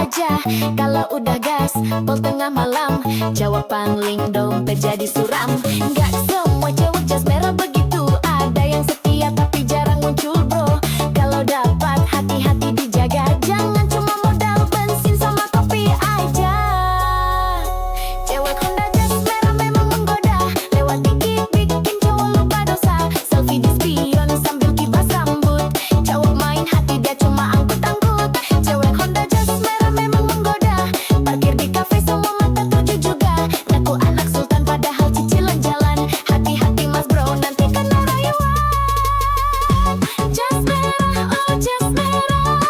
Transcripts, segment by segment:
aja. Kalau udah gas, pol tengah malam, jawab pangling dompet jadi suram. Gak semua cewek jas merah begitu, ada yang setia tapi jarang muncul bro. Kalau dapat hati-hati dijaga, jangan cuma modal bensin sama kopi aja. Cewek Honda jas merah memang menggoda, lewat dikit bikin cowok lupa dosa. Selfie di spion sambil kibas rambut, cowok main hati dia cuma angkut-angkut. Cewek Honda jas merah memang menggoda, parkir di kafe semua mata tuju juga. Ngaku anak sultan padahal cicilan jalan, hati-hati mas bro nanti kena rayuan. Jas merah, oh jas merah,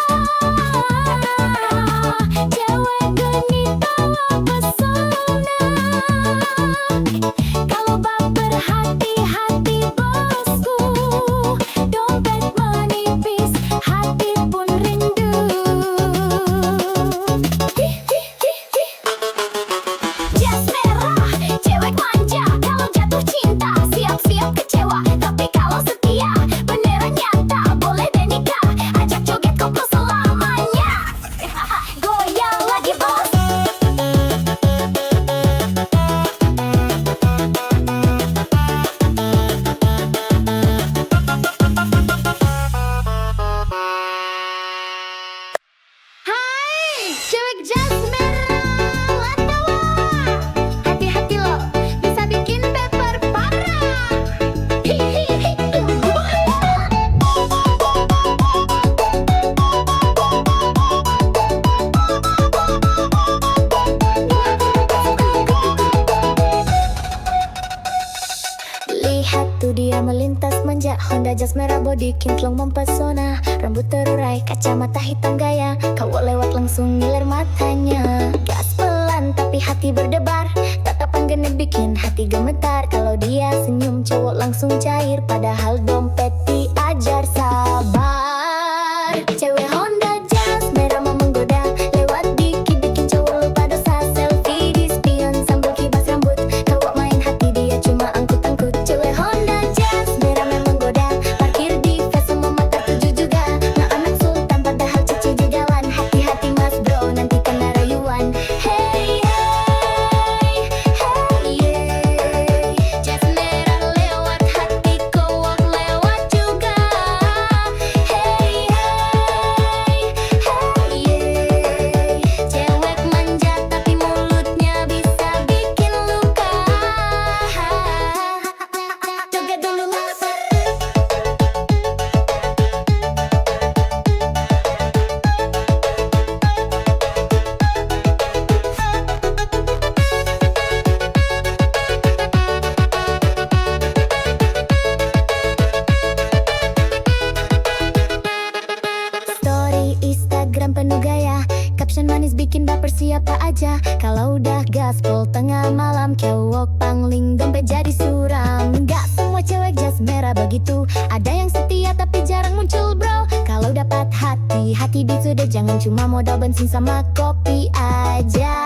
cewek genit bawa pesona. Kalau baper hati-hati bosku, dompet menipis, hati pun rindu. Jas merah, cewek manja, kalau jatuh cinta siap-siap kecewa. Tapi kalau setia beneran nyata, boleh deh nikah, ajak joget koplo selamanya. Goyang lagi bos. Hai, cewek jas merah, latawa. Hati-hati lo, bisa bikin baper parah. Hihihi. Lihat tuh dia melintas manja, Honda jas merah body kinclong mempesona. Rambut terurai, kacamata hitam gaya, cowok lewat langsung ngiler matanya. Gas pelan tapi hati berdebar, tatapan genit bikin hati gemetar. Kalau dia senyum cowok langsung cair, padahal dompet diajar sabar. Cewek Honda jas merah mau menggoda, lewat dikit bikin cowok lupa dosa. Selfie di spion sambil kibas rambut, cowok main hati dia cuma angkut-angkut. Cewek Honda jas merah memang goda, parkir di fest semua mata tuju juga. Nah anak sultan padahal cici di jalan, hati-hati mas bro nanti kena rayuan. Hey hey hey yeah, jas merah lewat hati cowok lewat juga. Hey hey hey yeah, cewek manja tapi mulutnya bisa bikin luka. Joget dulu mas. Story Instagram penuh gaya, caption manis bikin baper siapa aja. Kalau udah gaspol tengah malam, cowok pangling dompet jadi suram. Gak semua cewek jas merah begitu, ada yang setia tapi jarang muncul bro. Kalau dapat hati di sudah, jangan cuma modal bensin sama kopi aja.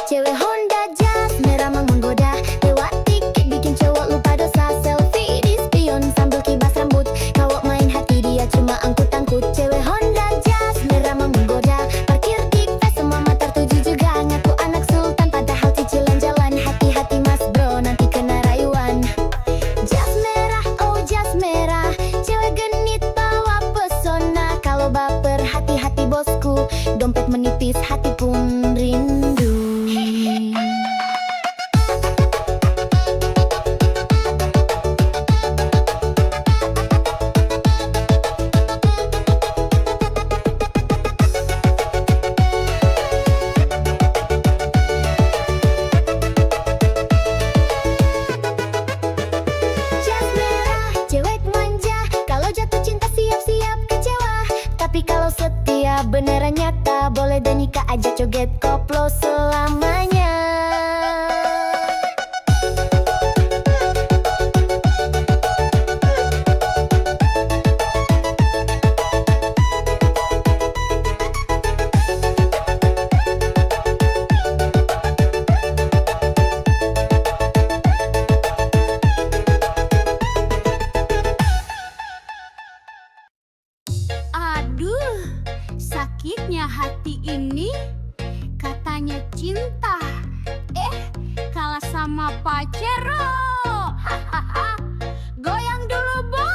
Cewek Honda jas merah mau menggoda, lewat dikit bikin cowok lupa dosa. Selfie di spion sambil kibas rambut, cowok main hati dia cuma angkut-angkut. Cewek Honda jas merah mau menggoda, parkir di fest semua mata tuju juga. Ngaku anak sultan padahal cicilan jalan, hati-hati mas bro nanti kena rayuan. Jas merah, oh jas merah, cewek genit bawa pesona. Kalau baper hati-hati bosku, dompet menipis hati pun rindu. Jas merah, cewek manja, kalau jatuh cinta siap-siap kecewa. Tapi kalau setia beneran nyata, boleh deh nikah aja joget koplo selamanya. Aduh, sakitnya hati ini katanya cinta, kalah sama Pacero. Hahaha, goyang dulu, Bo.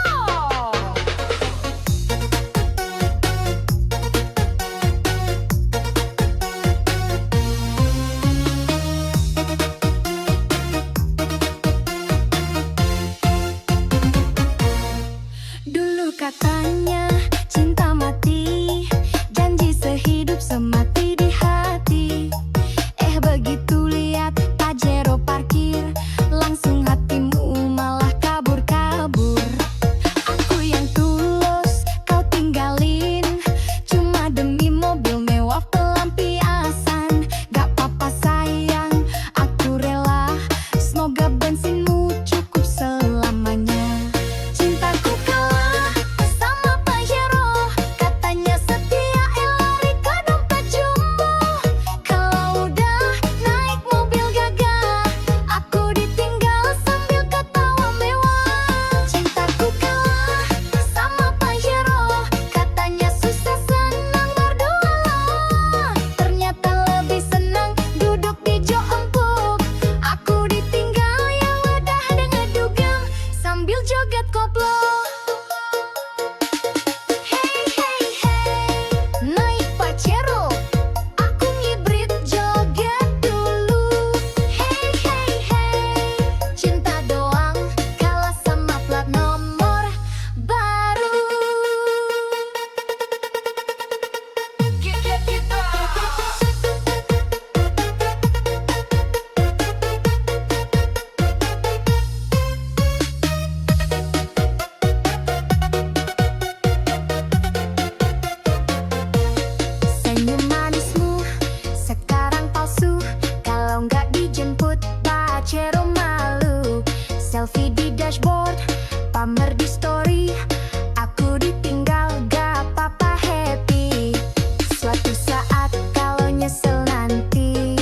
Dulu katanya cinta mati, janji sehidup semati di hati. Begitu lihat Pajero parkir, langsung hatimu malah kabur-kabur. Aku yang tulus kau tinggalin, cuma demi mobil mewah pelampiasan. Gak apa-apa sayang, aku rela, semoga bensinmu cukup selamanya. Cintaku kalah sama Pajero, katanya setia lari ke dompet jumbo. Kalau udah naik mobil gagah, aku ditinggal sambil ketawa mewah. Cintaku kalah sama Pajero, katanya susah senang berdua. Ternyata lebih senang duduk di jok empuk. Aku ditinggal ya udah dengan dugem sambil joget koplo. Hey hey hey, naik Pajero, aku ngibrit joget dulu. Hey hey hey, cinta doang kalah sama plat nomor baru. Senyum manismu sekarang palsu, kalau nggak dijemput Pajero malu. Selfie di dashboard, pamer di story, aku ditinggal gak apa-apa happy. Suatu saat kalau nyesel nanti,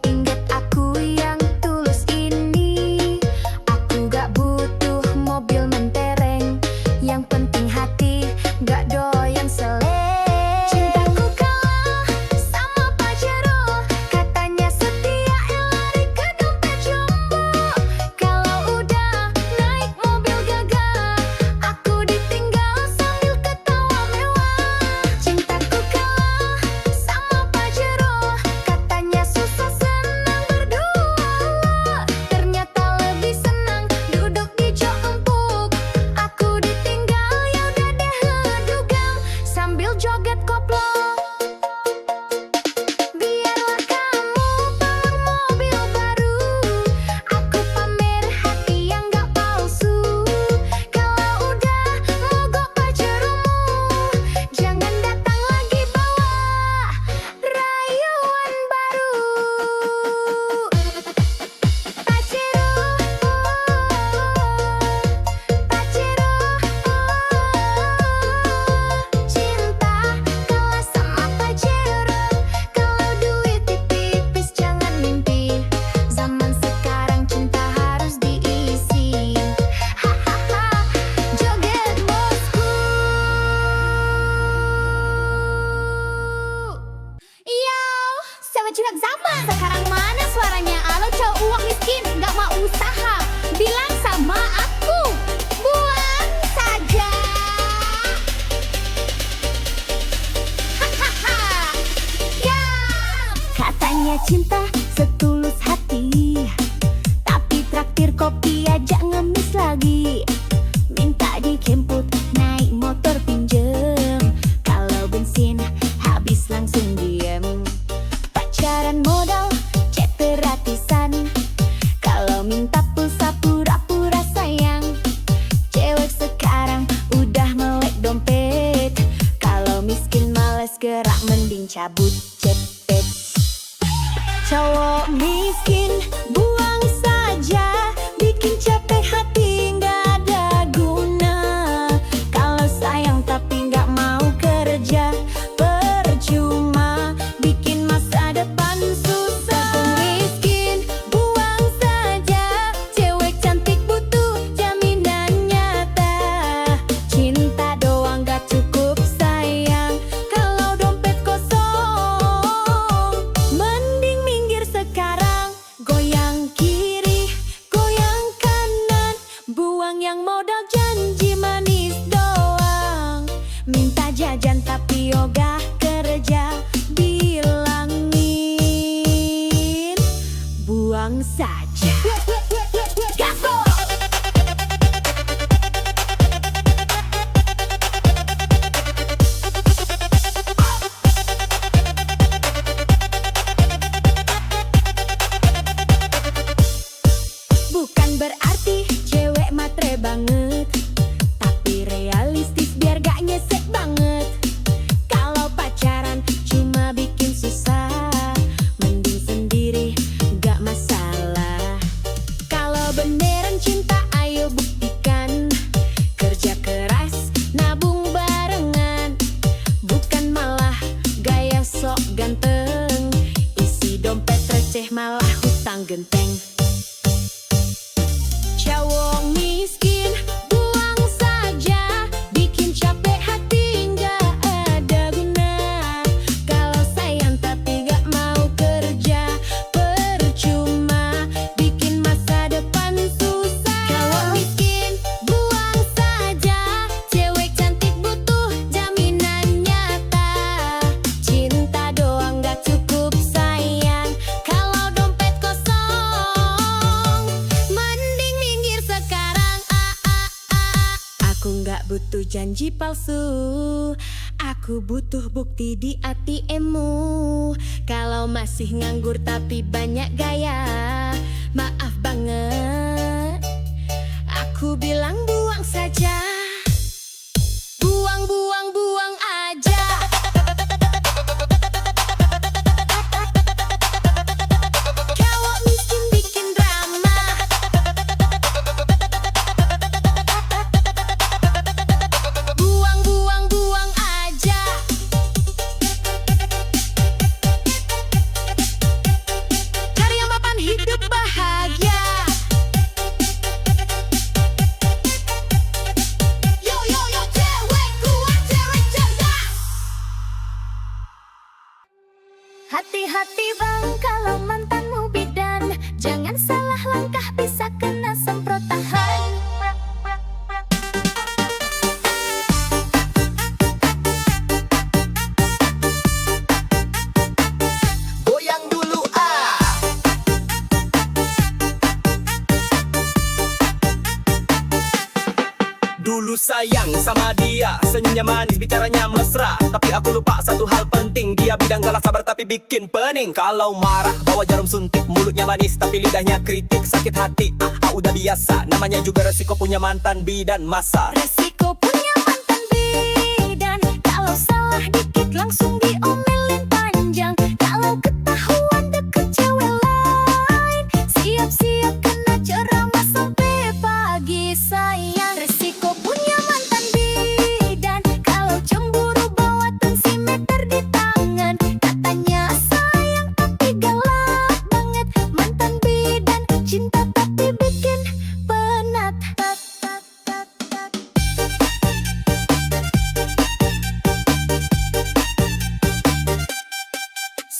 ingat aku yang tulus ini. Aku gak butuh mobil mentereng, yang penting hati gak doyan seleng. Cintaku kalah sama Pajero, katanya setia lari ke dompet jumbo. Kalau udah naik mobil gagah, aku ditinggal sambil ketawa mewah. Cintaku kalah sama Pajero, katanya susah senang berdua. Ternyata lebih senang duduk di jok empuk. Aku ditinggal ya udah deh ngedugem sambil joget koplo. Biarlah kamu pamer mobil baru, aku pamer hati yang gak palsu. Kalau udah mogok Pajeromu, jangan datang lagi bawa rayuan baru. Pajero, Pajero, cinta kalah sama Pajero. Kalau duit tipis jangan mimpi, zaman sekarang cinta harus diisi. Hahaha, joget bosku. Yo, sama curhat zaman sekarang mana suaranya? Alo cowok uang miskin nggak mau usaha, bilang sama aku buang saja. Hahaha, ya. Katanya cinta setulus hati, tapi traktir kopi aja ngemis lagi. Minta dijemput naik motor pinjem, kalau bensin habis langsung diem. Pacaran modal chat gratisan, kalau minta pulsa pura-pura sayang. Cewek sekarang udah melek dompet, kalau miskin males gerak mending cabut cepet. Cowok miskin buang saja, bikin capek hati nggak ada guna. Kalau sayang tapi nggak mau kerja, percuma bikin masa depan susah. Miskin buang saja, cewek cantik butuh jaminan nyata. Cinta doang gak cukup sayang, kalau dompet kosong buang saja. Gasko! Bukan berarti cewek matre banget, tapi realistis biar gak nyesek banget. Kalau pacaran cuma bikin susah, mending sendiri gak masalah. Kalau beneran cinta ayo buktikan, kerja keras nabung barengan, bukan malah gaya sok ganteng, isi dompet receh malah hutang genteng. Cowok miskin buang saja, bikin capek hati nggak ada guna. Kalau sayang tapi nggak mau kerja, percuma bikin masa depan susah. Cowok miskin buang saja, cewek cantik butuh jaminan nyata. Cinta doang nggak cukup sayang, kalau dompet kosong mending minggir sekarang. Aku nggak butuh janji palsu, aku butuh bukti di ATM-mu. Kalau masih nganggur tapi banyak gaya, maaf banget, aku bilang buang saja. Buang, buang, buang aja. Cowok miskin bikin drama, buang, buang, buang aja. Cari yang mapan hidup bahagia. Yo, yo, yo, cewek kuat, cewek cerdas. Hati-hati bang kalau mantanmu bidan, jangan salah langkah bisa kena semprot tahan. Goyang dulu ah. Dulu sayang sama dia, senyumnya manis, bicaranya mesra. Tapi aku lupa satu hal penting, dia bilang galak sabar tapi bikin pening. Kalau marah bawa jarum suntik, mulutnya manis tapi lidahnya kritik. Sakit hati, udah biasa, namanya juga resiko punya mantan bidan masa. Resiko punya mantan bidan, kalau salah dikit langsung diomelin panjang. Kalau ketahuan deket cewek lain, siap-siap kena ceramah sampai pagi sayang. Resiko punya mantan bidan, kalau cemburu bawa tensimeter di tangan. Katanya sayang tapi galak banget, mantan bidan cinta tapi bikin penat.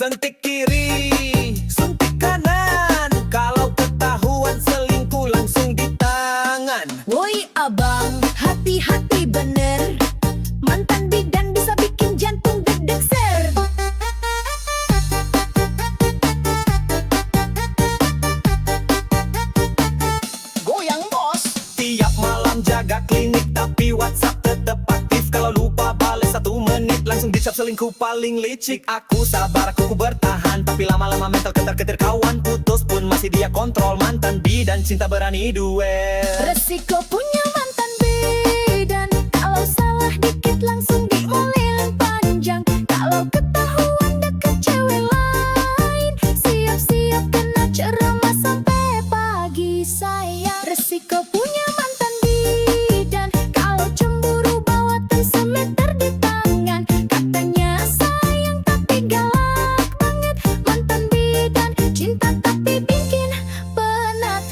Sentik kiri, suntik kanan, kalau ketahuan selingkuh langsung di tangan. Woi abang, hati-hati bener, mantan bidan bisa bikin jantung deg-deg ser. Goyang bos. Tiap malam jaga klinik tapi WhatsApp tetep aktif. Kalau lupa bales 1 menit langsung dicap selingkuh paling licik. Aku sabar, aku bertahan, tapi lama-lama mental ketar-ketir. Kawan putus pun masih dia kontrol. Mantan bidan cinta berani duel. Resiko punya mantan bidan, kalau salah dikit langsung diomelin panjang. Kalau ketahuan deket cewek lain, siap-siap kena ceramah sampai pagi sayang. Resiko punya mantan bidan, kalau cemburu bawa tensimeter di tangan. Katanya sayang tapi galak banget, mantan bidan cinta tapi bikin penat.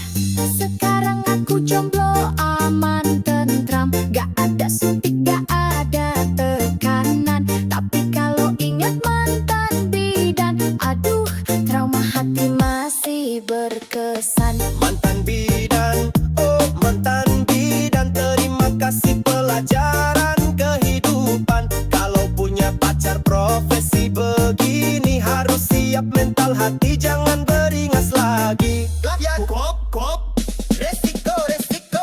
Sekarang aku jomblo aman tentram, gak ada suntik gak ada tekanan. Tapi kalau ingat mantan bidan, aduh trauma hati masih berkesan. Mantan bidan, oh mantan bidan, terima kasih pelajaran kehidupan. Kalau punya pacar profesi begini, harus siap mental hati, jangan beringas lagi. ya kop resiko resiko.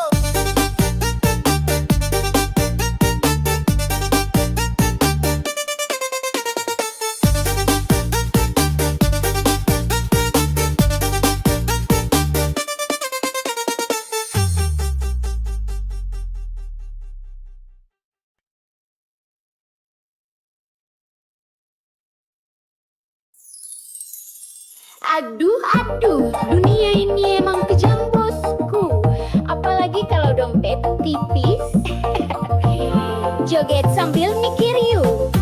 Aduh, dunia ini emang kejam bosku. Apalagi kalau dompet tipis. Joget sambil mikir yuk.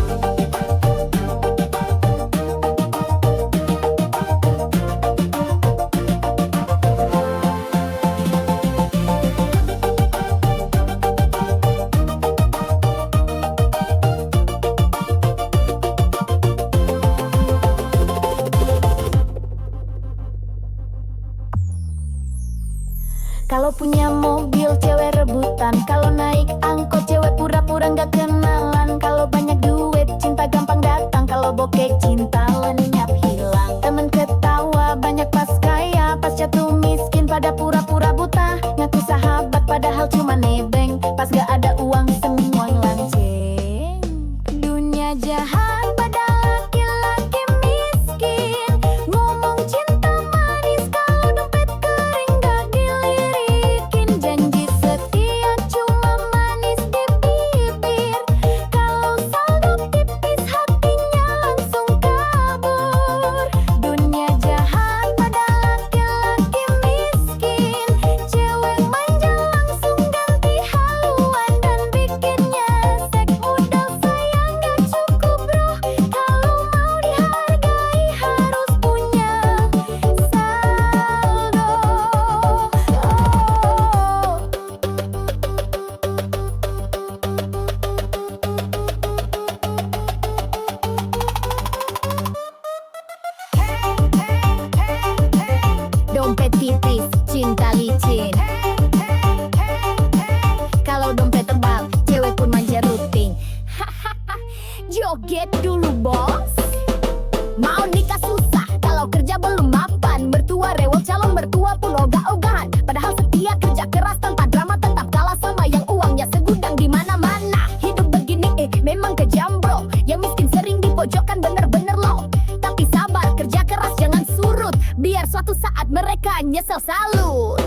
Kalau punya mobil cewek rebutan, kalau naik angkot cewek pura-pura nggak kenalan. Kalau banyak duit cinta gampang datang, kalau bokeh cinta lenyap hilang. Temen ketawa banyak pas kaya, pas jatuh miskin pada pura-pura buta. Ngaku sahabat padahal cuma nebeng, pas gak ada uang semua lanceng. Dunia jahat pada laki-laki miskin, ngomong cinta manis kalau dompet kering gak dilirikin. Janji setia cuma manis di bibir, kalau saldo tipis hatinya langsung kabur. Dunia jahat pada laki-laki miskin, cewek manja langsung ganti haluan dan bikinnya sek modal sayang gak cukup bro, kalau mau dihargai harus punya saldo. Dompet tipis, cinta licin. Kalau dompet tebal, cewek pun manja rutin. Joget dulu bos. Mau nikah susah, kalau kerja belum mapan. Mertua rewel, calon mertua pun ogah-ogahan. Padahal setia kerja keras tanpa drama, tetap kalah sama yang uangnya segudang di mana-mana. Hidup begini memang kejam bro, yang miskin sering dipojokkan bener-bener loh. Tapi sabar, kerja keras jangan surut, biar suatu saat mereka nyesel salut.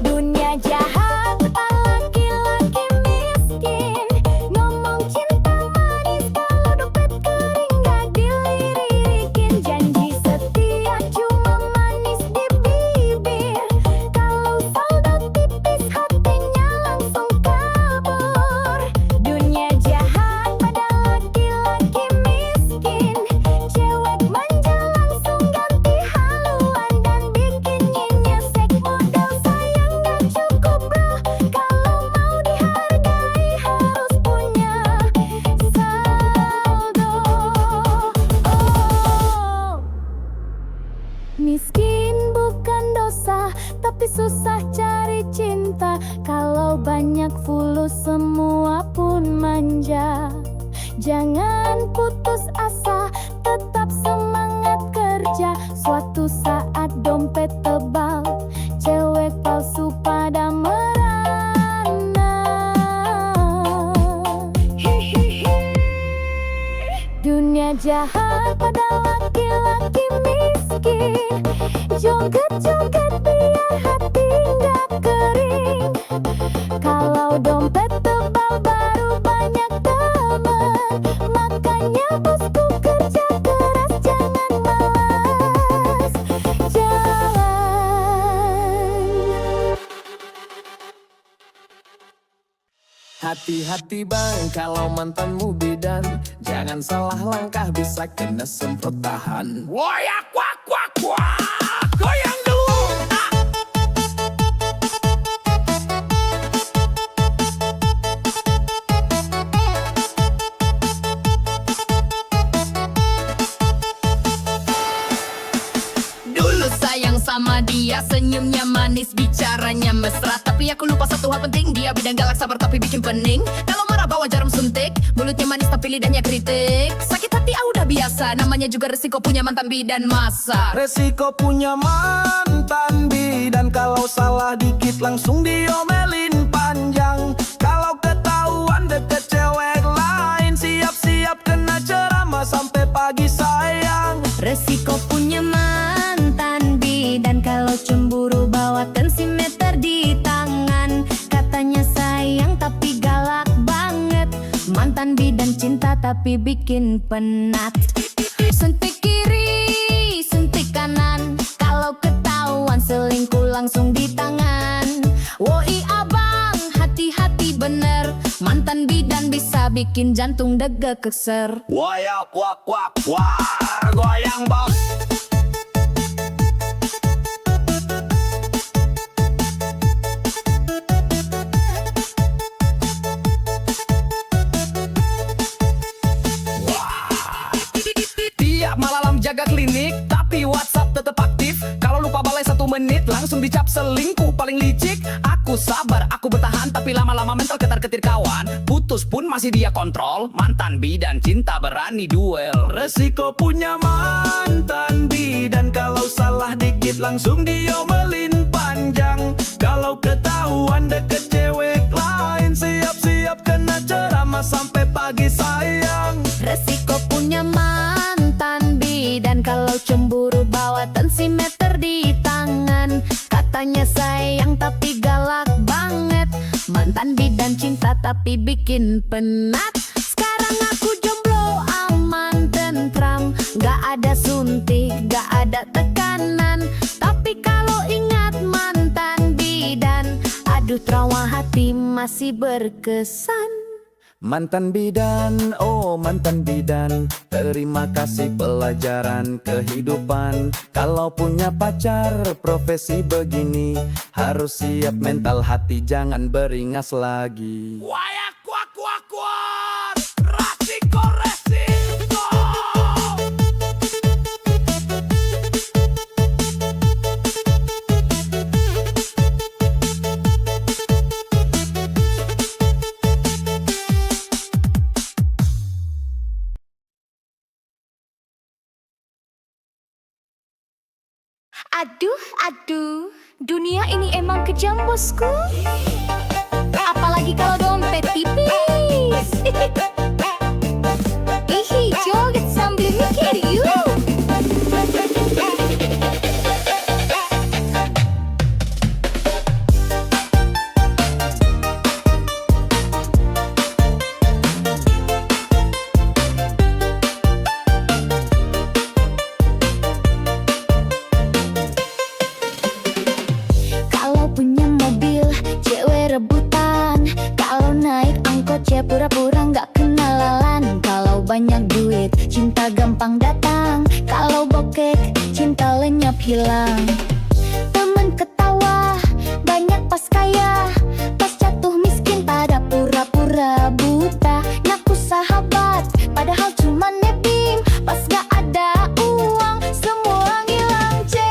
Dunia jahat laki-laki miskin, ngomong cinta manis kalau dompet kering gak dilirikin. Janji setia cuma manis di bibir, kalau saldo tipis hatinya langsung kabur. Dunia jahat pada laki-laki miskin, cewek manja langsung ganti haluan dan bikinnya nyesek modal sayang gak cukup bro, kalau mau dihargai harus punya saldo. Miskin bukan dosa, tapi susah cari cinta. Kalau banyak fulus semua pun manja. Jangan putus asa, tetap semangat kerja. Suatu saat dompet tebal, cewek palsu pada merana. Dunia jahat pada laki-laki miskin, joget-joget biar hati nggak kering. Kalau dompet tebal baru banyak teman, makanya bosku kerja keras jangan malas jalan. Hati-hati bang kalau mantanmu bidan, jangan salah langkah bisa kena semprot tahan. Woyak wak wak wak, goyang dulu. Dulu sayang sama sama dia. Senyumnya manis, bicaranya mesra. Tapi aku lupa satu hal penting, dia bidang galak, sabar tapi bikin pening. Kalau marah bawa jarum suntik, mulutnya manis tapi lidahnya kritik. Sakit hati udah biasa, namanya juga resiko punya mantan bidan masa. Resiko punya mantan bidan, kalau salah dikit langsung diomelin panjang. Kalau ketahuan deket cewek lain, siap-siap kena ceramah sampai pagi sayang. Resiko punya mantan bidan, kalau cemburu bawa tensimeter di tangan. Katanya sayang tapi galak banget, mantan bidan cinta tapi bikin penat. Suntik kiri, suntik kanan, kalau ketahuan selingkuh langsung di tangan. Woi abang, hati-hati bener, mantan bidan bisa bikin jantung deg keser. Wayak wak wak wak, goyang bos. Tiap malam jaga klinik, tapi WhatsApp tetap aktif. Kalau lupa balai 1 menit, langsung dicap selingkuh paling licik. Aku sabar, aku bertahan, tapi lama-lama mental ketar-ketir kawan. Putus pun masih dia kontrol, mantan bidan cinta berani duel. Resiko punya mantan bidan, kalau salah dikit langsung diomelin panjang. Kalau ketahuan deket cewek lain, siap-siap kena ceramah sampai pagi sayang. Resiko punya mantan bidan, kalau cemburu bawa tensimeter di tangan. Katanya sayang tapi galak banget, mantan bidan cinta tapi bikin penat. Sekarang aku jomblo aman tentram, gak ada suntik, gak ada tekanan. Tapi kalau ingat mantan bidan, aduh trauma hati masih berkesan. Mantan bidan, oh mantan bidan, terima kasih pelajaran kehidupan. Kalau punya pacar profesi begini, harus siap mental hati, jangan beringas lagi. Wayak kuak kuak kuak, resiko resiko. Aduh, aduh, dunia ini emang kejam bosku. Apalagi kalau dompet tipis. Ih, joget sambil mikir yuk. Kalau punya mobil, cewek rebutan. Kalau naik angkot, cewek pura-pura nggak kenalan. Kalau banyak duit, cinta gampang datang. Kalau bokek, cinta lenyap hilang. Temen ketawa, banyak pas kaya. Pas jatuh miskin, pada pura-pura buta. Ngaku sahabat, padahal cuma nebeng. Pas gak ada uang, semua ngilang ceng.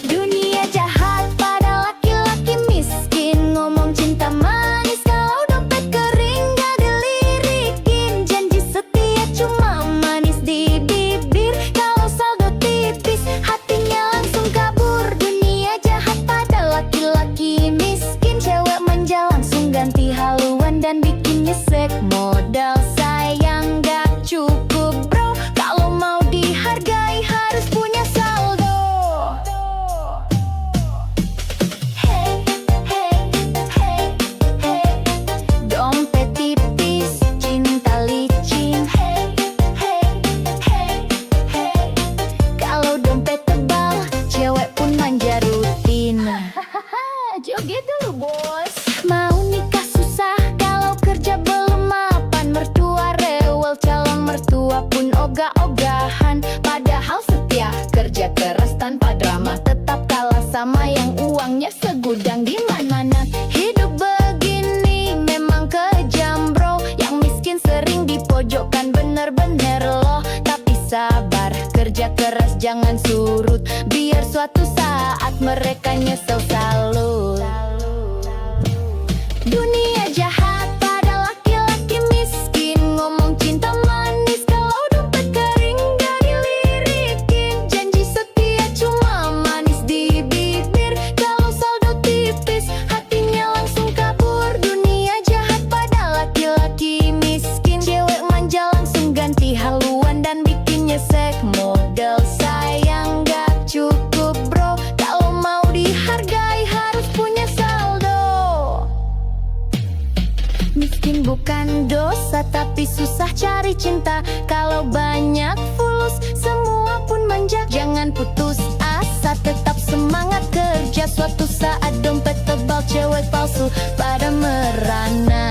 Dunia jahat pada laki-laki miskin. Ngomong cinta manis, kalau dompet kering gak dilirikin. Janji setia cuma manis di bibir. Kalau saldo tipis, hatinya langsung kabur. Dunia jahat pada laki-laki miskin. Cewek manja langsung ganti haluan dan bikin nyesek. Modal sayang gak cukup bro, kalau mau dihargai harus punya saldo. Hey, hey, hey, hey, dompet tipis, cinta licin. Hey, hey, hey, hey, kalau dompet tebal, cewek pun manja rutin. Joget dulu bos. Mau nikah susah, kalau kerja belum mapan. Mertua rewel, calon mertua pun ogah-ogahan. Padahal setia, kerja keras tanpa drama. Tetap kalah sama yang uangnya segudang di mana-mana. Hidup begini memang kejam bro. Yang miskin sering dipojokkan, bener-bener loh. Tapi sabar, kerja keras jangan surut, biar suatu saat mereka nyesel salut. Dunia jahat pada laki-laki miskin, ngomong cinta manis kalau dompet kering gak dilirikin. Janji setia cuma manis di bibir, kalau saldo tipis hatinya langsung kabur. Dunia jahat pada laki-laki miskin, cewek manja langsung ganti haluan dan bikin nyesek. Modal sayang gak cukup bro, kalau mau dihargai harus punya saldo. Miskin bukan dosa, tapi susah cari cinta. Kalau banyak fulus, semua pun manja. Jangan putus asa, tetap semangat kerja. Suatu saat dompet tebal, cewek palsu pada merana.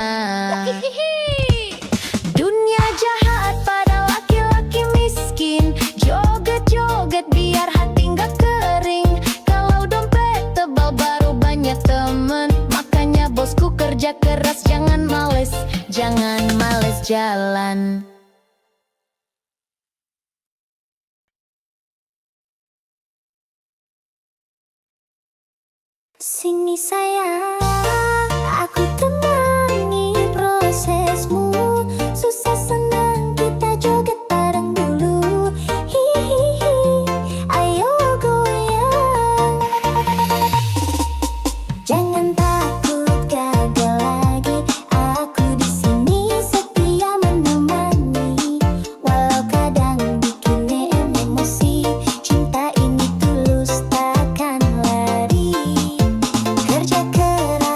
Dunia jahat pada laki-laki miskin, joget-joget biar hati nggak kering. Kalau dompet tebal baru banyak temen, makanya bosku kerja keras, jangan males jalan. Sini sayang, aku temani prosesmu. Susah senang kita joget bareng dulu. Hihihi, ayo goyang. Jangan takut gagal lagi, aku di sini setia menemani. Walau kadang bikin emosi, cinta ini tulus takkan lari. Kerja keras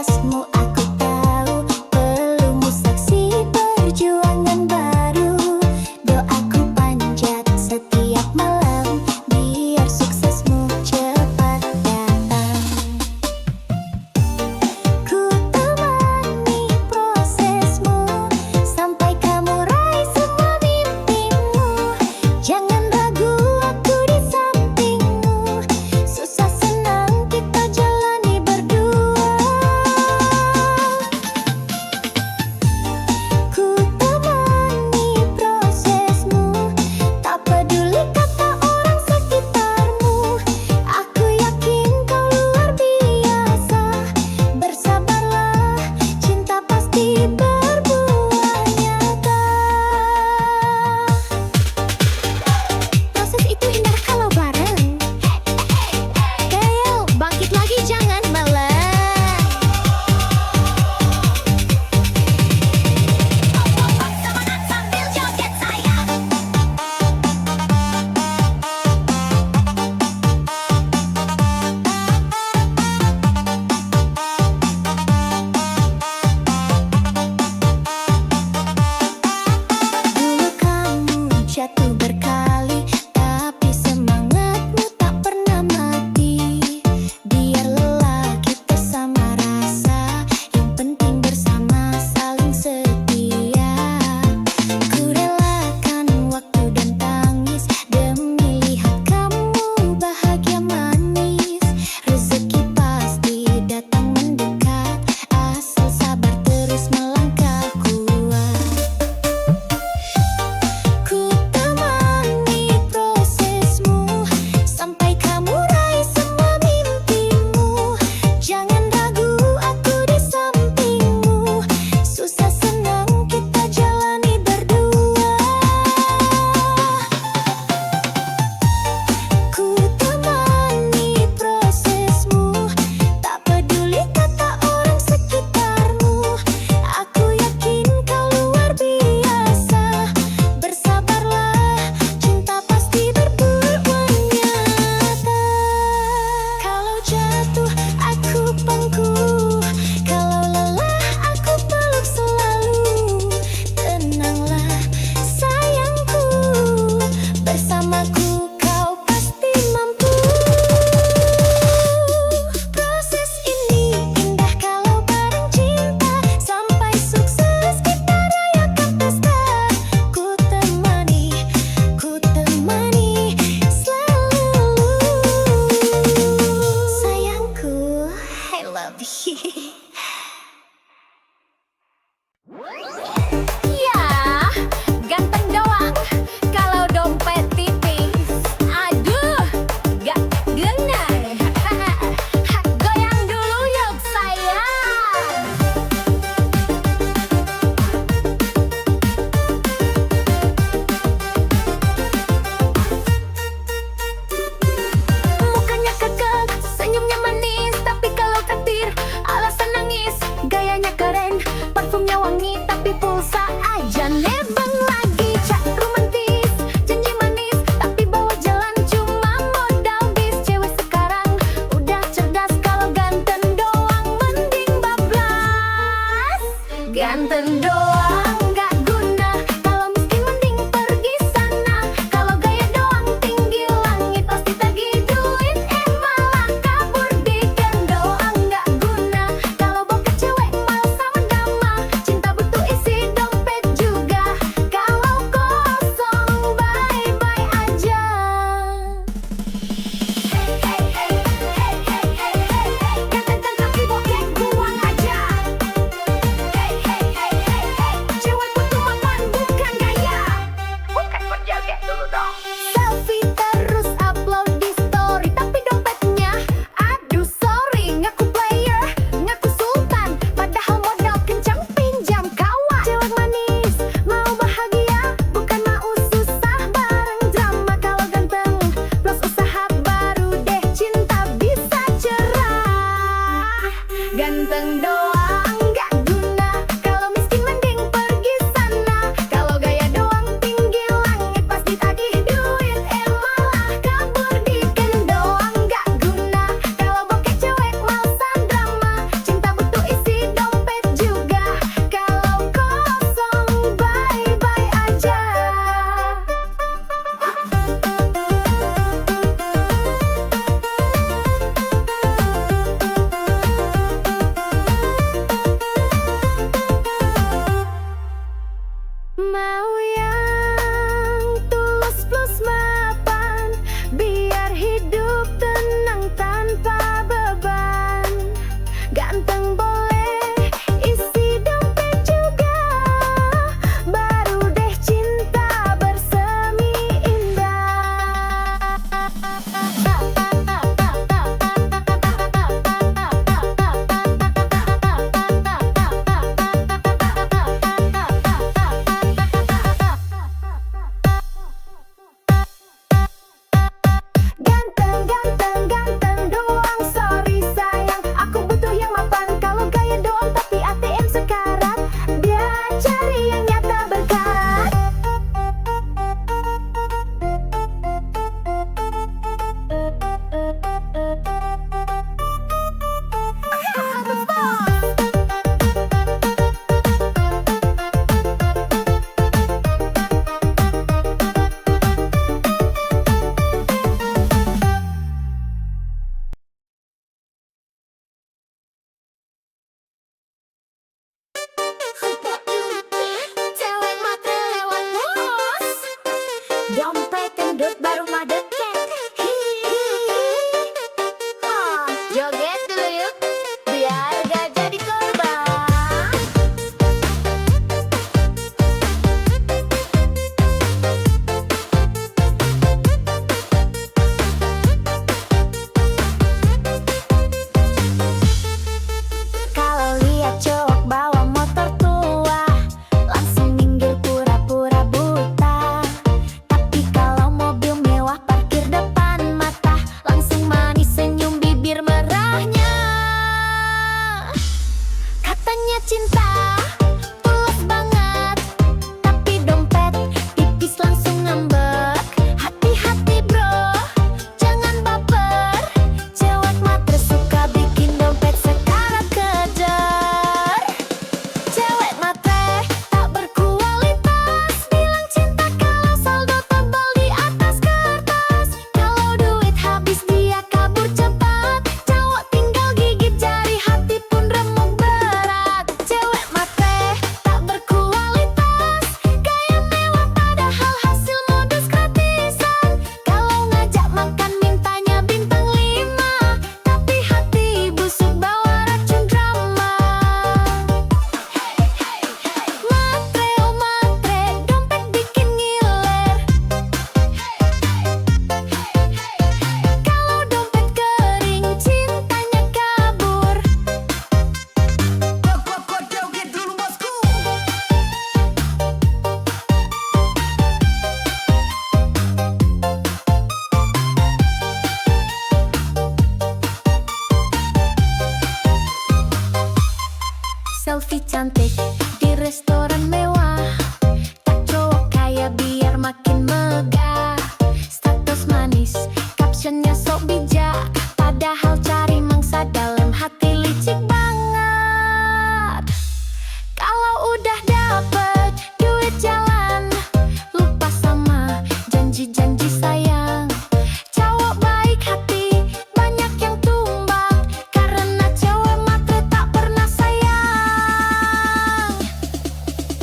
Dompet gendut baru mah deket. Joget dulu yuk, biar gak jadi korban. Kalau lihat cowok bawa motor tua, langsung minggir pura-pura buta. Tapi kalau mobil mewah parkir depan mata, langsung manis senyum bibir merahnya. Katanya cinta tulus banget, tapi dompet tipis langsung ngambek. Hati-hati bro, jangan baper. Cewek matre suka bikin dompet sekarat kejar. Cewek matre tak berkualitas, bilang cinta kalau saldo tebal di atas kertas. Kalau duit habis dia kabur cepat, cowok tinggal gigit jari, hati pun remuk berat. Cewek matre tak berkualitas, gaya mewah padahal hasil modus gratisan. Kalau ngajak makan mintanya bintang 5, tapi hati busuk bawa racun drama. Matre oh matre, dompet bikin ngiler. Kalau dompet kering, cintanya kabur. Joget dulu bosku. Selfie cantik di restoran mewah, tak cowok kaya biar makin megah. Status manis, captionnya sok bijak, padahal cari mangsa dalam hati licik banget. Kalau udah dapet duit jalan, lupa sama janji-janji sayang. Cowok baik hati, banyak yang tumbang, karena cewek matre tak pernah sayang.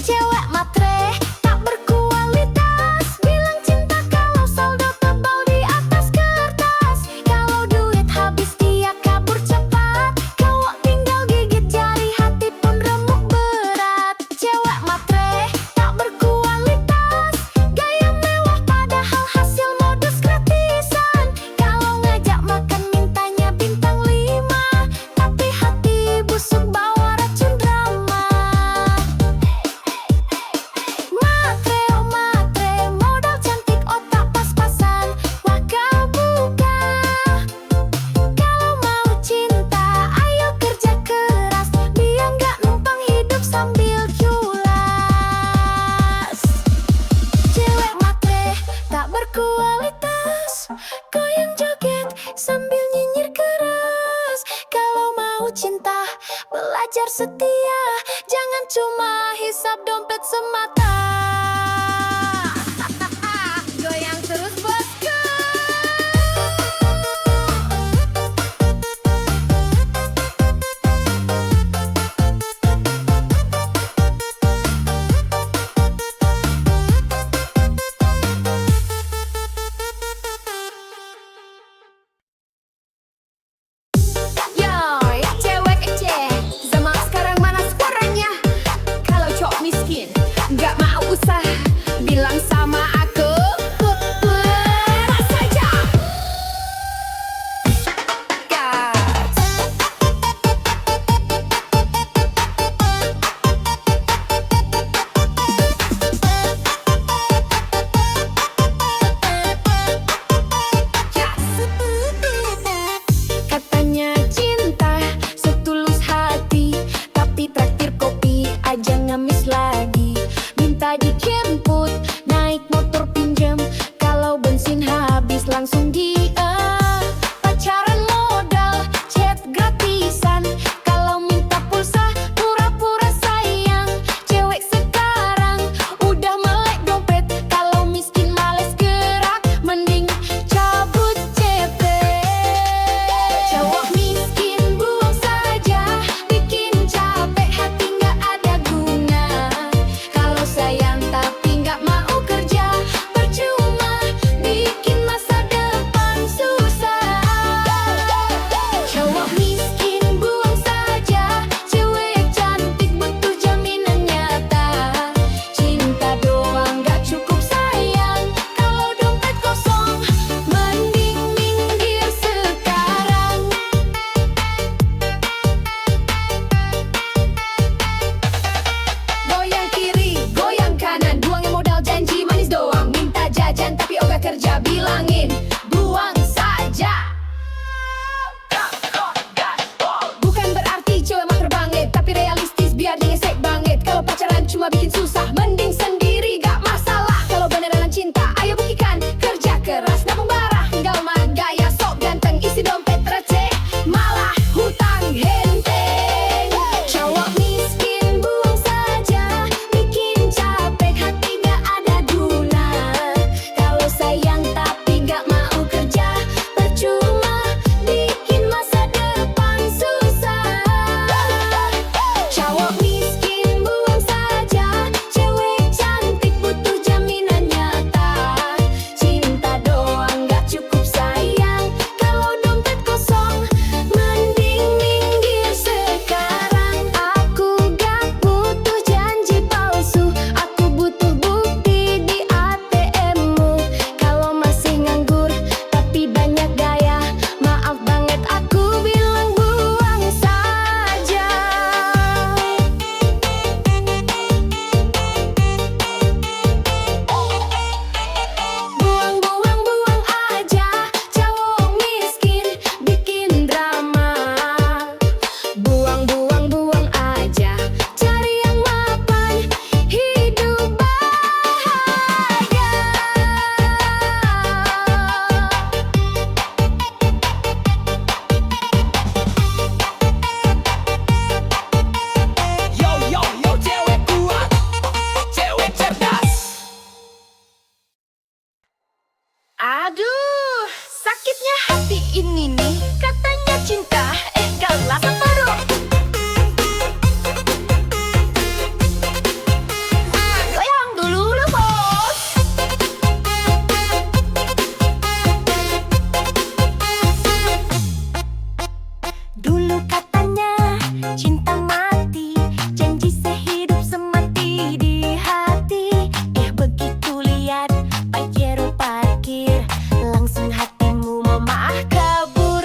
Cewek matre tak berkualitas, bilang cinta kalau saldo tebal di atas kertas. Kalau duit habis dia kabur cepat, cowok tinggal gigit jari, hati pun remuk berat. Cewek matre tak berkualitas, gaya mewah padahal hasil modus gratisan. Kalau ngajak makan mintanya bintang 5, tapi hati busuk bawa racun drama. Matre oh matre, modal cantik otak pas-pasan, wah kau buka. Kalau mau cinta ayo kerja keras, biar gak numpang hidup sambil culas. Cewek matre tak berkualitas, goyang joget sambil nyinyir keras. Kalau mau cinta belajar setia, jangan cuma hisap dompet semata. Goyang terus bosku. Yo, ya cewek kece, zaman sekarang mana suaranya? Kalau cowok miskin, nggak saja bilangin, buang saja. Bukan berarti cewek mah terbangit, tapi realistis biar dia gesek banget. Kalau pacaran cuma bikin susah, mending sendiri gak masalah. Kalau beneran cinta, ayo buktikan, kerja keras nabung barah. Gak mah gaya sok ganteng, isi dompet receh, malah hutang henteng. Cowok miskin buang saja, bikin capek hati gak ada guna. Kalau sayang tapi gak mau kerja, percuma bikin masa depan susah. Cowok miskin buang saja, cewek cantik butuh jaminan nyata. Cinta doang gak cukup sayang, kalau dompet kosong mending minggir sekarang. Aku gak butuh janji palsu, aku butuh bukti di ATM-mu. Kalau masih nganggur tapi banyak gaya, maaf banget aku bilang buang saja. Buang aja, cowok miskin bikin drama. Buang aja, cari yang mapan, hidup bahagia. Yo yo yo, cewek kuat, cewek cerdas. Aduh, sakitnya hati ini nih, katanya cinta, galas baru. Goyang dulu lu bos. Dulu katanya cinta mati, janji sehidup semati di hati. Begitu lihat Pajero parkir, langsung hatimu memaah kabur.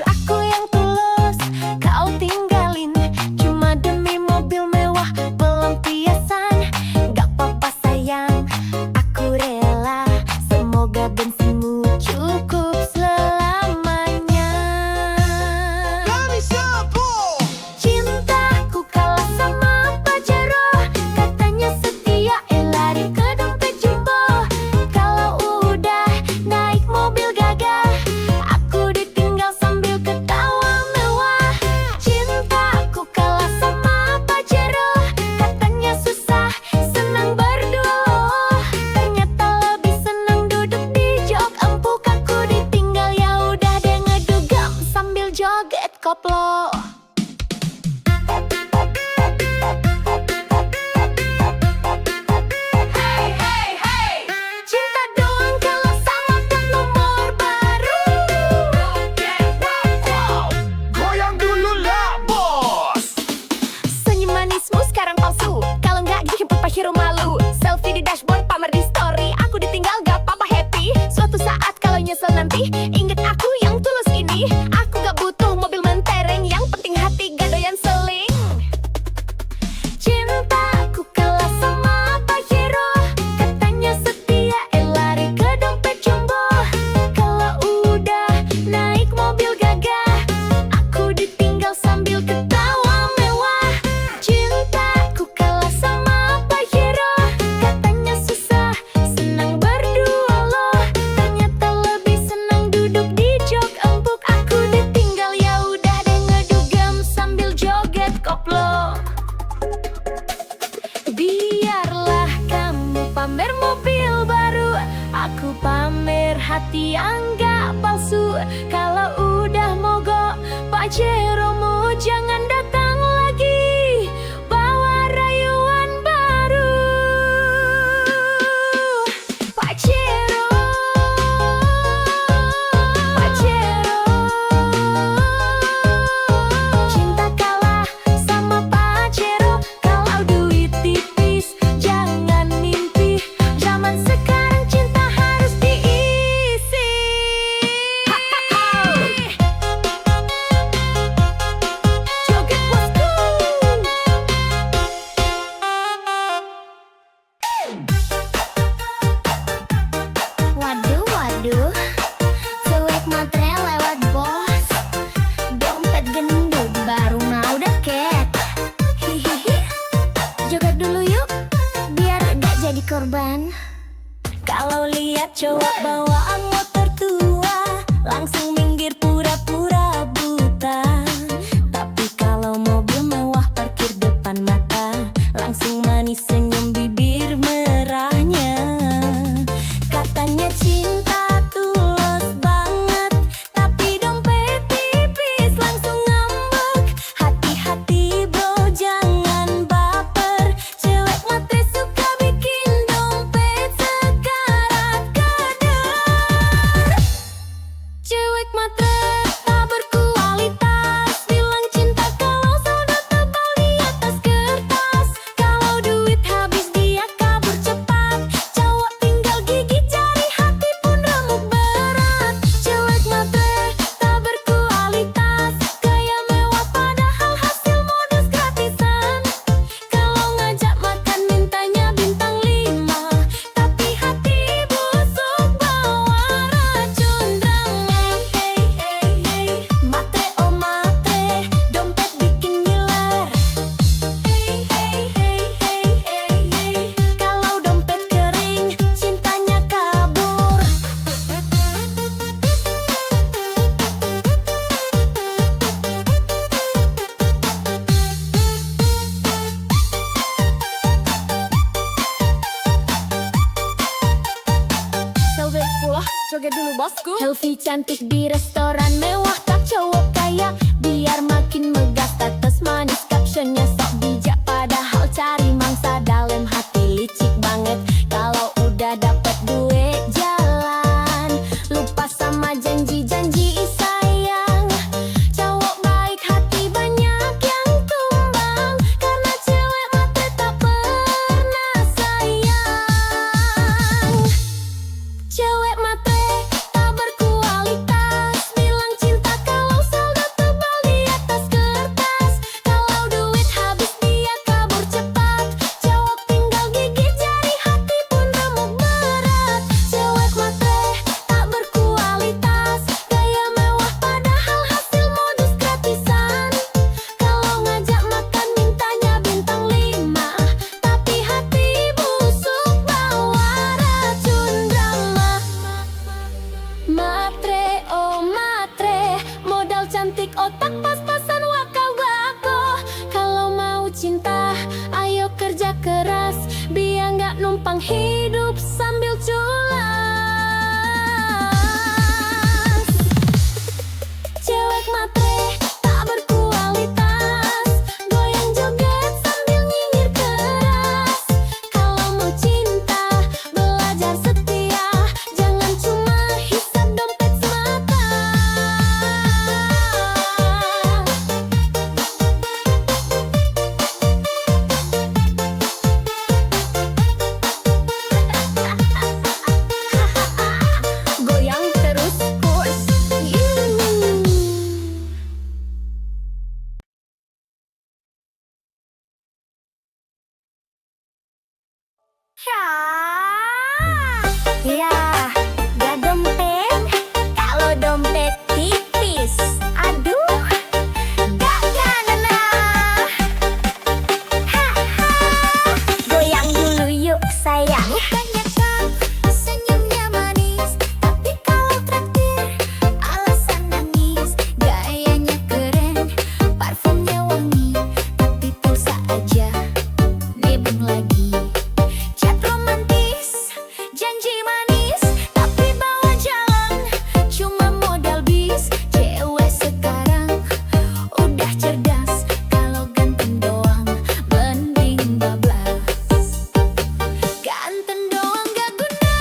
Aku yang tulus, kau tinggalin, cuma demi mobil mewah pelampiasan. Gak apa-apa sayang, aku rela, semoga bensinmu cukup selamanya. Cintaku kalah sama Pajero, katanya setia, lari ke dompet jumbo. Kalau udah naik mobil gagah, aku ditinggal sambil ketawa mewah. Cintaku kalah sama Pajero, katanya susah, senang berdua loh. Ternyata lebih senang duduk di jok empuk. Aku ditinggal, ya udah deh ngedugem sambil joget koplo. Cinta doang kalau sama plat nomor baru. Goyang dulu lah bos. Senyum manismu sekarang palsu, kalau nggak bikin Pajero malu. Selfie di dashboard, pamer di story, aku ditinggal gak apa-apa happy. Suatu saat kalau nyesel nanti, inget aku yang tulus ini. Aku gak butuh mobil mentereng, yang penting hati gak doyan seling. Cintaku kalah sama Pajero, katanya setia, lari ke dompet jumbo. Kalau udah naik mobil gagah, aku ditinggal sambil ketawa mewah. Cintaku kalah sama Pajero, katanya susah, senang berdua loh. Ternyata lebih senang duduk di jok empuk. Aku ditinggal, ya udah deh ngedugem sambil joget koplo. Biarlah kamu pamer mobil baru, aku pamer hati yang gak palsu. Kalau udah mogok Pajeromu, jangan datang lagi bawa rayuan baru. Pajero, cinta kalah sama Pajero. Kalau duit tipis, jangan mimpi. Zaman sekarang cinta harus diisi. Joget bawaan motor tua, langsung minggir pura-pura buta. Tapi kalau mobil mewah parkir depan mata, langsung manis senyum bibir merahnya. Katanya cinta tulus banget, tapi dompet tipis langsung ngambek. Hati-hati bro, jangan baper. Cewek matre suka bikin dompet sekarat kadar. Cewek matre tak berkualitas, bilang cinta kalau saldo tebal di atas kertas. Kalau duit habis dia kabur cepat, cowok tinggal gigit jari, hati pun remuk berat. Cewek matre tak berkualitas, gaya mewah padahal hasil modus gratisan. Kalau ngajak makan mintanya bintang 5, tapi hati busuk bawa racun drama. Hey hey hey, matre oh matre, dompet bikin ngiler. Hey hey hey hey hey hey, kalau dompet kering cintanya kabur. Selfie pula, joget dulu bosku. Selfie cantik di restoran mewah, tak cowok kaya biar makin megah. Status manis, captionnya sok bijak, padahal cari mangsa dalam hati licik banget. Kalau udah dapet duit jalan, lupa sama janji-janji sayang. Cowok baik hati banyak yang tumbang, karena cewek matre tak pernah sayang. Cewek matre tak berkualitas, bilang cinta kalau saldo tebal di atas kertas. Kalau duit habis dia kabur cepat, cowok tinggal gigit jari, hati pun remuk berat. Cewek matre tak berkualitas, gaya mewah padahal hasil modus gratisan. Kalau ngajak makan mintanya bintang 5, tapi hati busuk bawa racun drama. Matre oh matre, modal cantik otak pas-pasan waka wako. Kalau mau cinta ayo kerja keras, biar nggak numpang hidup sambil culas. Cewek matre tak berkualitas, goyang joget sambil nyinyir keras. Kalau mau cinta belajar setia, jangan cuma hisap dompet semata. Goyang terus kurs. Ya, gak dompet. Kalau dompet tipis, aduh, gak kena. Goyang dulu yuk sayang. Bukannya kau senyumnya manis, tapi kalau traktir alasan nangis. Gayanya keren, parfumnya wangi, tapi pulsa aja nebeng lagi. Chat romantis, janji manis, tapi bawa jalan cuma modal bis. Cewek sekarang udah cerdas, kalau ganteng doang mending bablas. Ganteng doang gak guna,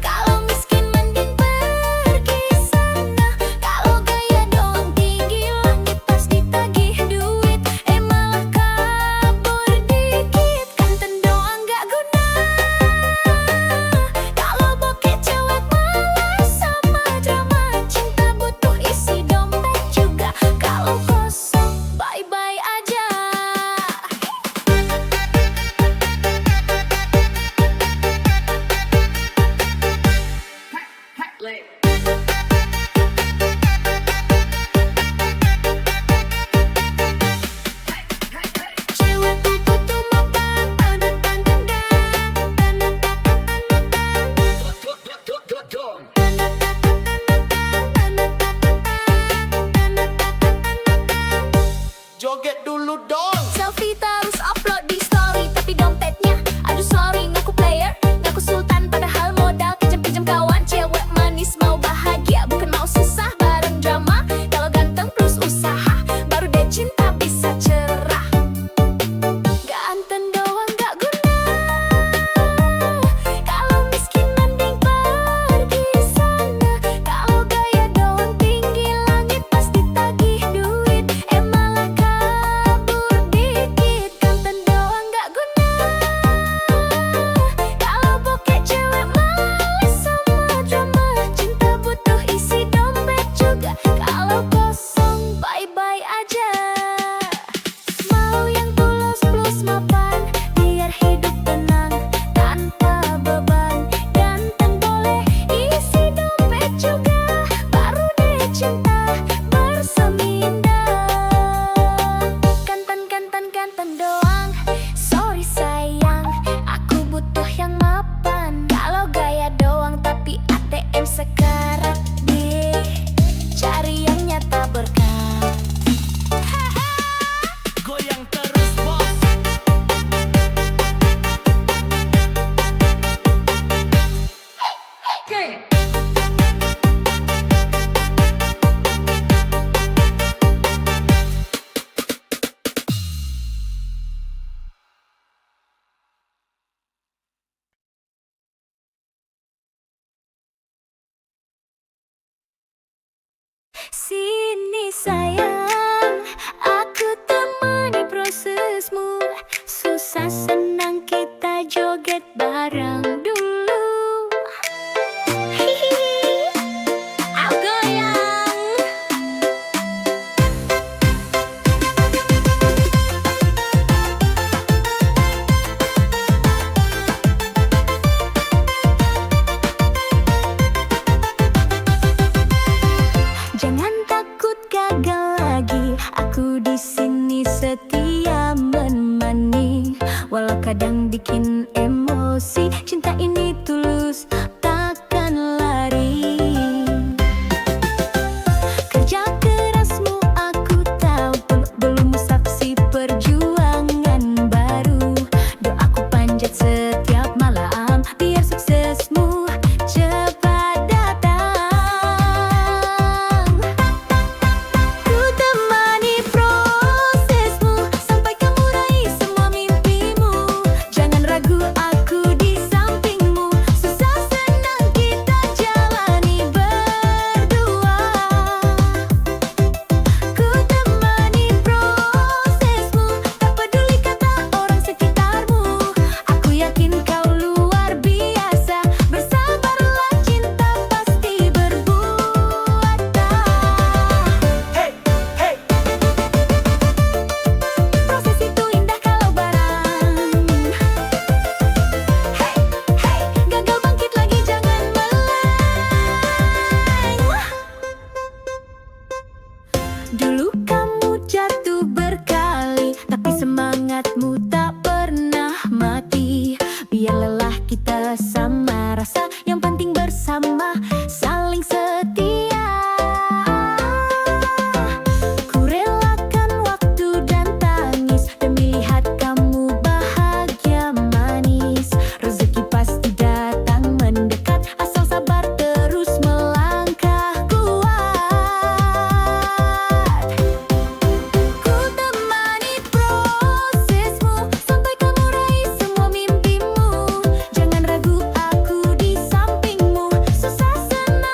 kalau miskin mending pergi sana. Kalau gaya doang tinggi langit, pas ditagih duit malah kabur dikit. Ganteng doang gak guna, kalau bokeh cewek malas sama drama. Cinta butuh isi dompet juga, kalau kosong bye-bye aja. Cewek butuh makan, sekarat deh, cari yang nyata berkah. Goyang terus bos. Sini sayang, aku temani prosesmu. Susah senang kita joget bareng dulu. Hihihi, aku goyang. Jangan takut gagal lagi, aku di sini setia menemani. Walau kadang bikin emosi, cinta ini tulus, takkan lari. Kerja kerasmu aku tahu, belum saksi perjuangan baru. Doaku panjat setiap malam, biar suksesmu cepat datang. Ku temani prosesmu sampai kamu raih semua mimpimu. Jangan ragu, aku di sampingmu. Susah senang kita jalani berdua. Ku temani prosesmu, tak peduli kata orang sekitarmu. Aku yakin kau luar biasa. Bersabarlah, cinta pasti berbuah. Hey, hey. Proses itu indah kalau bareng. Hey, hey, gagal bangkit lagi, jangan meleng. Dulu kamu jatuh berkali, tapi semangatmu tak pernah mati. Biar lelah kita sama rasa, yang penting bersama saling setia. Ku relakan waktu dan tangis demi lihat kamu bahagia manis. Rezeki pasti datang mendekat, asal sabar terus melangkah kuat. Ku temani prosesmu sampai kamu raih semua mimpimu. Jangan ragu, aku di sampingmu. Susah senang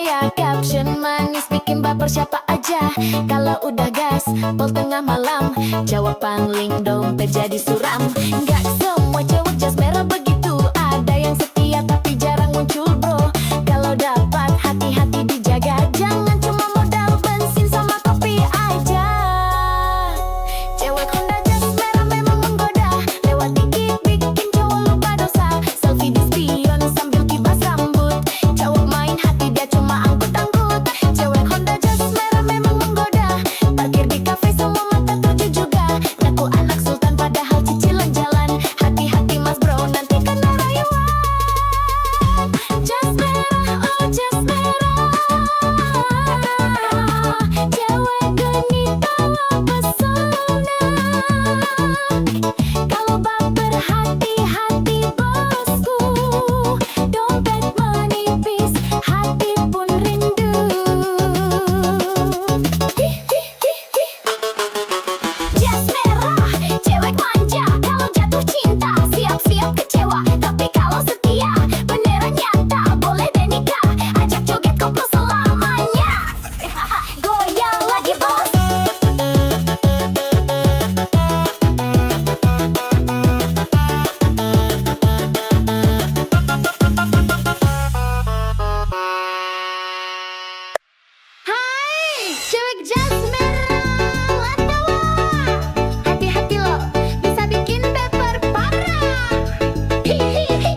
gaya, caption manis bikin baper siapa aja. Kalau udah gas, pol tengah malam, jawab pangling dompet jadi suram. Gak semua cewek jas merah begitu, ada yang setia tapi jarang muncul bro. Kalau dapat hati-hati dijaga, jangan cuma modal bensin sama kopi aja. Cewek Honda jas merah memang menggoda, lewat dikit bikin cowok lupa dosa. Selfie di spion sambil kibas rambut, cowok main hati dia cuma angkut-angkut. Cewek Honda jas merah memang menggoda, parkir di kafe semua mata tuju juga. Ngaku anak sultan padahal cicilan jalan, hati-hati mas bro nanti kena rayuan. Jas merah, oh jas merah, cewek genit bawa pesona. Kalau baper hati-hati bosku, dompet menipis, hati pun rindu. Jas merah, cewek manja, kalau jatuh cinta siap-siap kecewa, tapi kalau setia beneran nyata, boleh deh nikah, ajak joget koplo selamanya. Goyang lagi bos. Hai, cewek jas merah, latawa. Hati-hati lo, bisa bikin baper parah. Hihihi.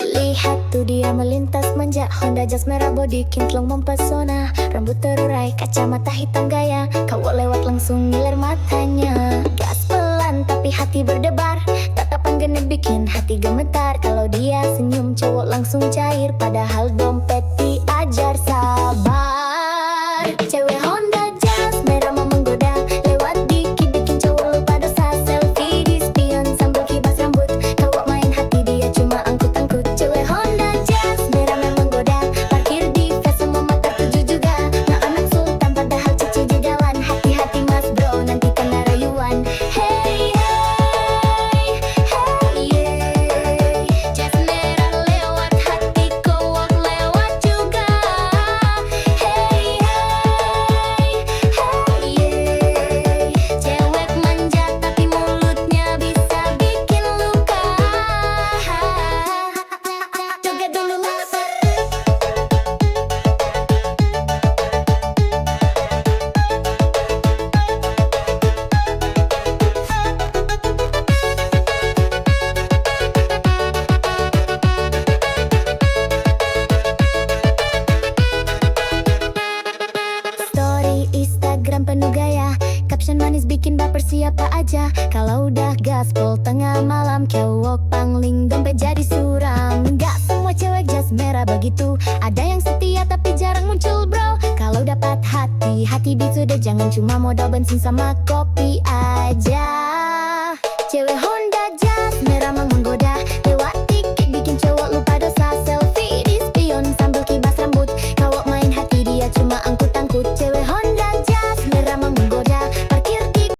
Lihat tuh dia melintas manja, Honda jas merah body kintlong mempesona. Rambut terurai, kacamata hitam gaya, cowok lewat langsung ngiler matanya. Gas pelan tapi hati berdebar, tatapan genit bikin hati gemetar. Kalau dia senyum cowok langsung cair, padahal dompet diajar sabar. Cewek Honda jas merah mau menggoda, lewat dikit bikin cowok lupa dosa. Selfie di spion sambil kibas rambut, cowok main hati dia cuma angkut-angkut. Cewek Honda jas merah memang goda, parkir di fest semua mata tuju juga. Nah anak sultan padahal cici di jalan, hati-hati mas bro nanti kena rayuan. Hey hey hey yeah, jas merah lewat hati cowok lewat juga. Hey hey hey yeah, cewek manja tapi mulutnya bisa bikin luka. Joget dulu mas. Story Instagram penuh gaya, caption manis bikin baper siapa aja. Kalau udah gaspol tengah malam, cowok pangling dompet jadi suram. Gak semua cewek jas merah begitu, ada yang setia tapi jarang muncul bro. Kalau dapat hati-hati di sudah, jangan cuma modal bensin sama kopi aja.